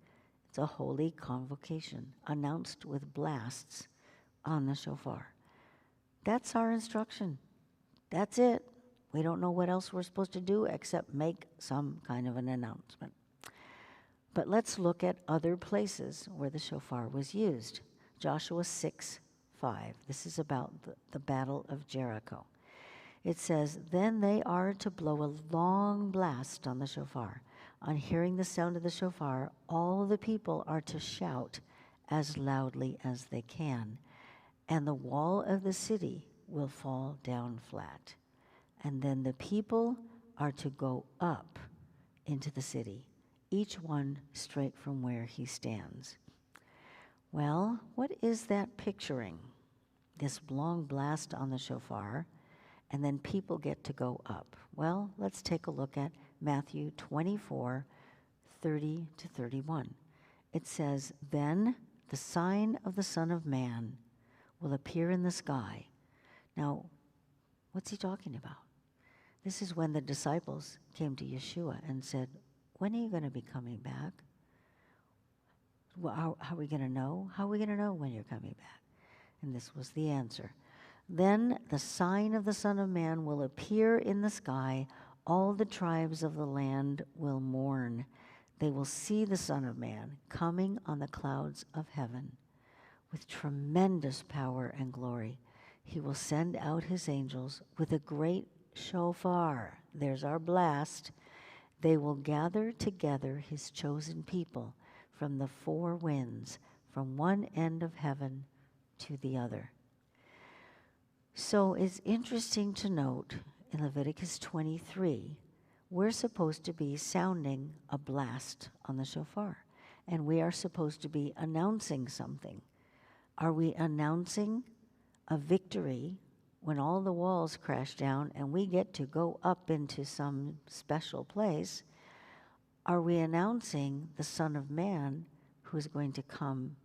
A: It's a holy convocation, announced with blasts on the shofar. That's our instruction. That's it. We don't know what else we're supposed to do except make some kind of an announcement. But let's look at other places where the shofar was used. Joshua 6:5. This is about the Battle of Jericho. It says, "Then they are to blow a long blast on the shofar. On hearing the sound of the shofar, all the people are to shout as loudly as they can, and the wall of the city will fall down flat. And then the people are to go up into the city, each one straight from where he stands." Well, what is that picturing? This long blast on the shofar, and then people get to go up. Well, let's take a look at Matthew 24:30 to 31. It says, "Then the sign of the Son of Man will appear in the sky." Now, what's he talking about? This is when the disciples came to Yeshua and said, "When are you going to be coming back? Well, how are we going to know? How are we going to know when you're coming back?" And this was the answer. "Then the sign of the Son of Man will appear in the sky. All the tribes of the land will mourn. They will see the Son of Man coming on the clouds of heaven with tremendous power and glory. He will send out his angels with a great shofar." There's our blast. "They will gather together his chosen people from the four winds, from one end of heaven to the other." So it's interesting to note in Leviticus 23, we're supposed to be sounding a blast on the shofar, and we are supposed to be announcing something. Are we announcing a victory when all the walls crash down and we get to go up into some special place? Are we announcing the Son of Man who's going to come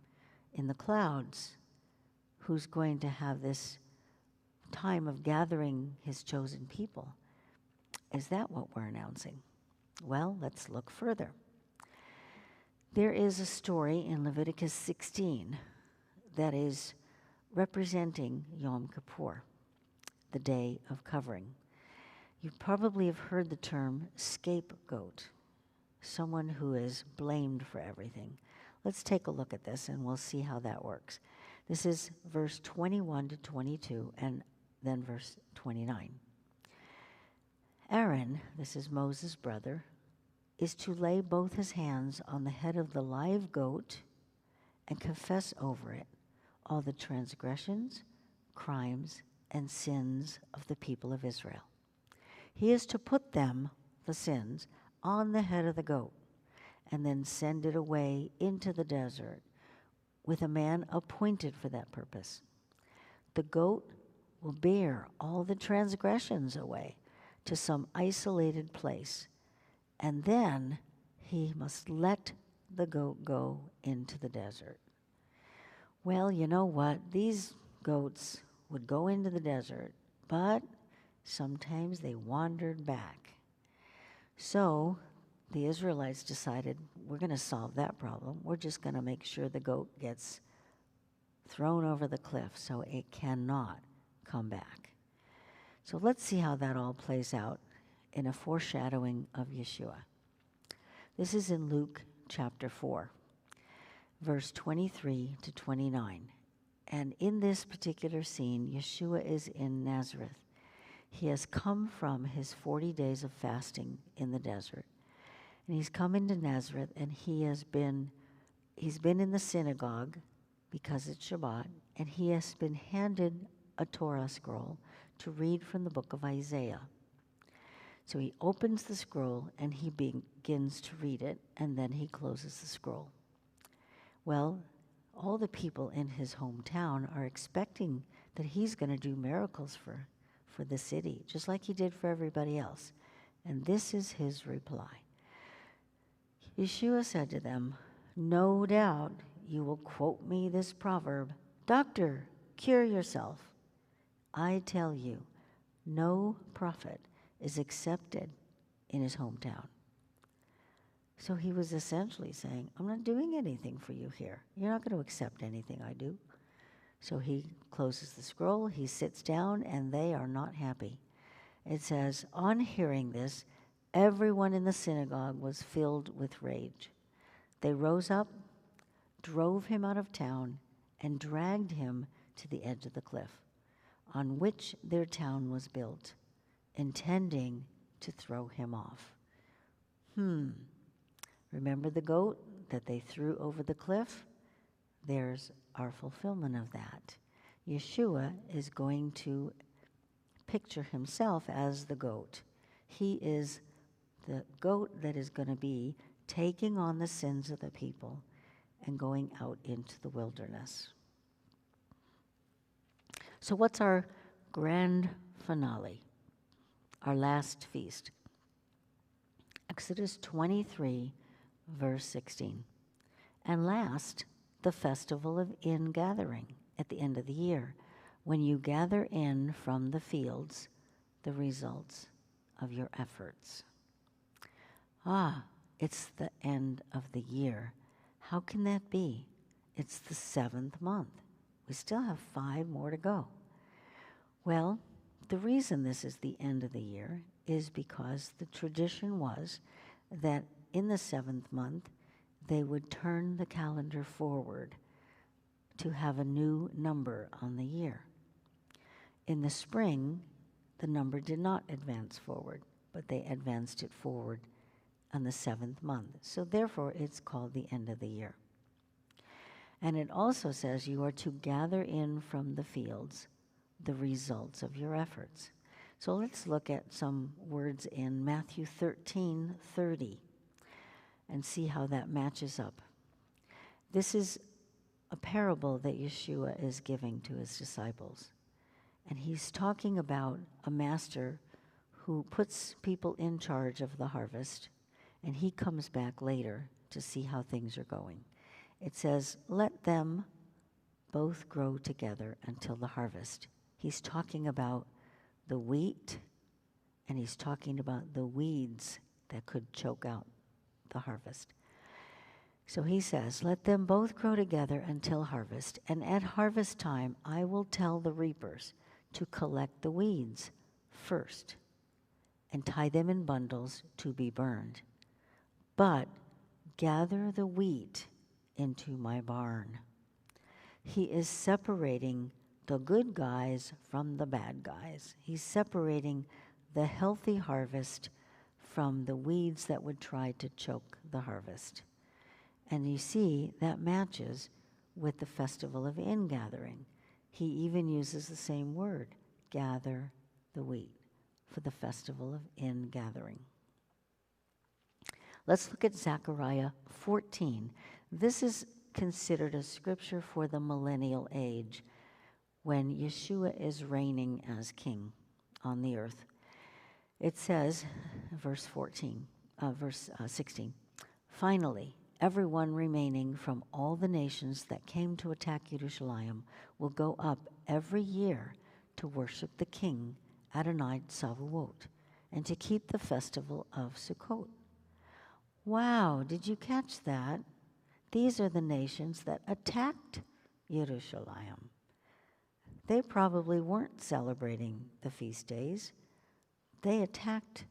A: in the clouds, who's going to have this time of gathering his chosen people? Is that what we're announcing? Well, let's look further. There is a story in Leviticus 16 that is representing Yom Kippur, the Day of Covering. You probably have heard the term scapegoat, someone who is blamed for everything. Let's take a look at this and we'll see how that works. This is verse 21 to 22 and then verse 29. "Aaron," this is Moses' brother, "is to lay both his hands on the head of the live goat and confess over it all the transgressions, crimes, and sins of the people of Israel. He is to put them, the sins, on the head of the goat and then send it away into the desert with a man appointed for that purpose. The goat will bear all the transgressions away to some isolated place, and then he must let the goat go into the desert." Well, you know what? These goats would go into the desert, but sometimes they wandered back. So the Israelites decided, we're going to solve that problem. We're just going to make sure the goat gets thrown over the cliff so it cannot come back. So let's see how that all plays out in a foreshadowing of Yeshua. This is in Luke chapter 4, verse 23 to 29. And in this particular scene, Yeshua is in Nazareth. He has come from his 40 days of fasting in the desert. And he's come into Nazareth, and he's been in the synagogue because it's Shabbat, and he has been handed a Torah scroll to read from the book of Isaiah. So he opens the scroll and he begins to read it, and then he closes the scroll. Well, all the people in his hometown are expecting that he's going to do miracles for the city, just like he did for everybody else. And this is his reply. Yeshua said to them, "No doubt you will quote me this proverb, 'Doctor, cure yourself.' I tell you, no prophet is accepted in his hometown." So he was essentially saying, I'm not doing anything for you here. You're not going to accept anything I do. So he closes the scroll, he sits down, and they are not happy. It says, on hearing this, everyone in the synagogue was filled with rage. They rose up, drove him out of town, and dragged him to the edge of the cliff, on which their town was built, intending to throw him off. Remember the goat that they threw over the cliff? There's our fulfillment of that. Yeshua is going to picture himself as the goat. He is the goat that is going to be taking on the sins of the people and going out into the wilderness. So what's our grand finale? Our last feast. Exodus 23, verse 16. And last, the festival of ingathering at the end of the year, when you gather in from the fields the results of your efforts. It's the end of the year. How can that be? It's the 7th month. We still have 5 more to go. Well, the reason this is the end of the year is because the tradition was that in the 7th month, they would turn the calendar forward to have a new number on the year. In the spring, the number did not advance forward, but they advanced it forward on the 7th month. So therefore, it's called the end of the year. And it also says you are to gather in from the fields the results of your efforts. So let's look at some words in Matthew 13:30 and see how that matches up. This is a parable that Yeshua is giving to his disciples. And he's talking about a master who puts people in charge of the harvest, and he comes back later to see how things are going. It says, let them both grow together until the harvest. He's talking about the wheat, and he's talking about the weeds that could choke out the harvest. So he says, let them both grow together until harvest, and at harvest time I will tell the reapers to collect the weeds first and tie them in bundles to be burned. But gather the wheat into my barn. He is separating the good guys from the bad guys. He's separating the healthy harvest from the weeds that would try to choke the harvest. And you see, that matches with the festival of ingathering. He even uses the same word, gather the wheat, for the festival of ingathering. Let's look at Zechariah 14. This is considered a scripture for the millennial age, when Yeshua is reigning as king on the earth. It says, verse 16, finally, everyone remaining from all the nations that came to attack Jerusalem will go up every year to worship the king Adonai Tsavuot and to keep the festival of Sukkot. Wow, did you catch that? These are the nations that attacked Jerusalem. They probably weren't celebrating the feast days. They attacked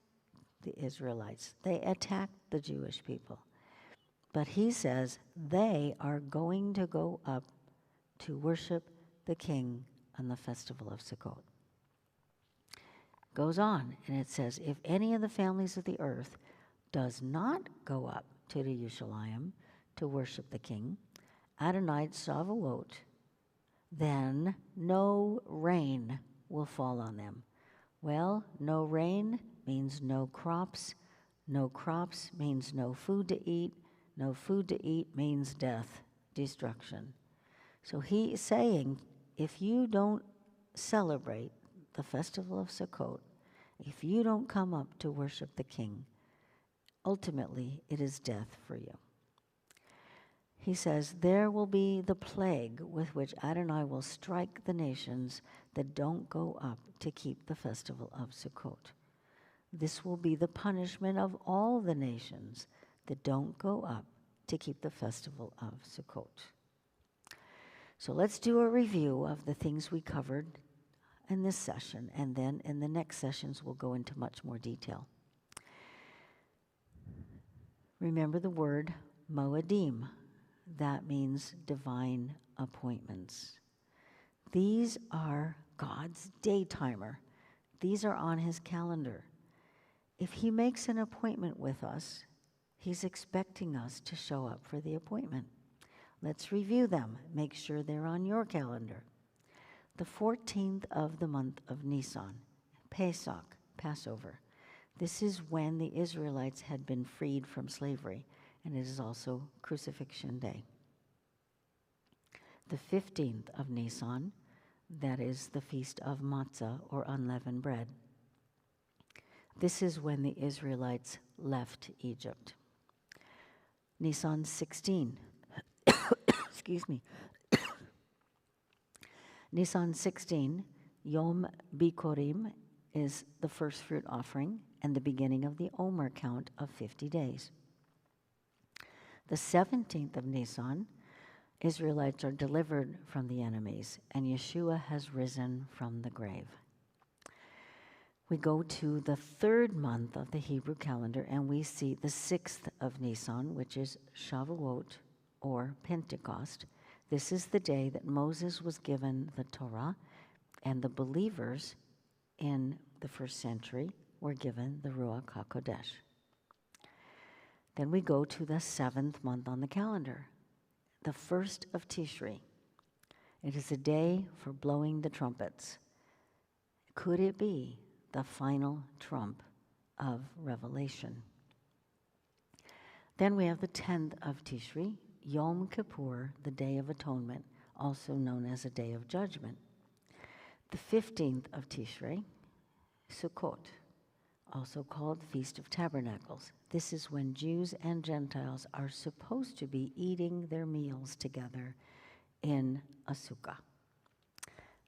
A: the Israelites. They attacked the Jewish people. But he says they are going to go up to worship the king on the festival of Sukkot. Goes on, and it says, if any of the families of the earth does not go up to Jerusalem to worship the king, Adonai Tsavuot, then no rain will fall on them. Well, no rain means no crops. No crops means no food to eat. No food to eat means death, destruction. So he is saying, if you don't celebrate the festival of Sukkot, if you don't come up to worship the King, ultimately it is death for you. He says, there will be the plague with which Adonai will strike the nations that don't go up to keep the festival of Sukkot. This will be the punishment of all the nations that don't go up to keep the festival of Sukkot. So let's do a review of the things we covered in this session, and then in the next sessions we'll go into much more detail. Remember the word Moedim. That means divine appointments. These are God's day timer. These are on his calendar. If he makes an appointment with us, he's expecting us to show up for the appointment. Let's review them. Make sure they're on your calendar. The 14th of the month of Nisan, Pesach, Passover. This is when the Israelites had been freed from slavery, and it is also Crucifixion Day. The 15th of Nisan, that is the Feast of Matzah, or unleavened bread. This is when the Israelites left Egypt. Nisan 16. Excuse me. Nisan 16, Yom Bikurim, is the first fruit offering and the beginning of the Omer count of 50 days. The 17th of Nisan, Israelites are delivered from the enemies, and Yeshua has risen from the grave. We go to the third month of the Hebrew calendar, and we see the 6th of Nisan, which is Shavuot, or Pentecost. This is the day that Moses was given the Torah, and the believers in the first century were given the Ruach HaKodesh. Then we go to the 7th month on the calendar, the 1st of Tishri. It is a day for blowing the trumpets. Could it be the final trump of Revelation? Then we have the 10th of Tishri, Yom Kippur, the Day of Atonement, also known as a Day of Judgment. The 15th of Tishrei, Sukkot, also called Feast of Tabernacles. This is when Jews and Gentiles are supposed to be eating their meals together in a sukkah.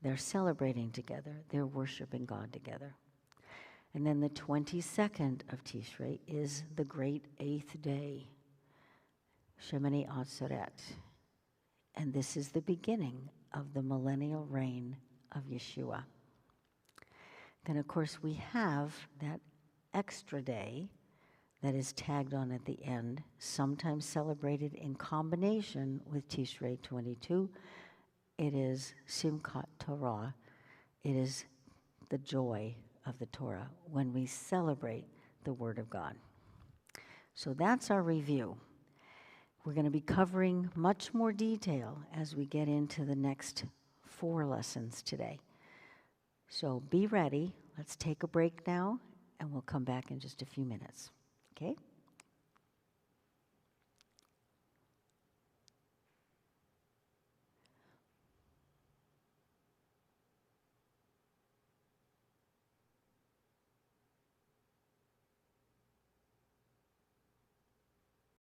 A: They're celebrating together. They're worshiping God together. And then the 22nd of Tishrei is the great 8th day, Shemini Atzeret. And this is the beginning of the millennial reign of Yeshua. Then, of course, we have that extra day that is tagged on at the end, sometimes celebrated in combination with Tishrei 22. It is Simchat Torah. It is the joy of the Torah when we celebrate the Word of God. So that's our review. We're going to be covering much more detail as we get into the next 4 lessons today. So be ready. Let's take a break now, and we'll come back in just a few minutes. Okay?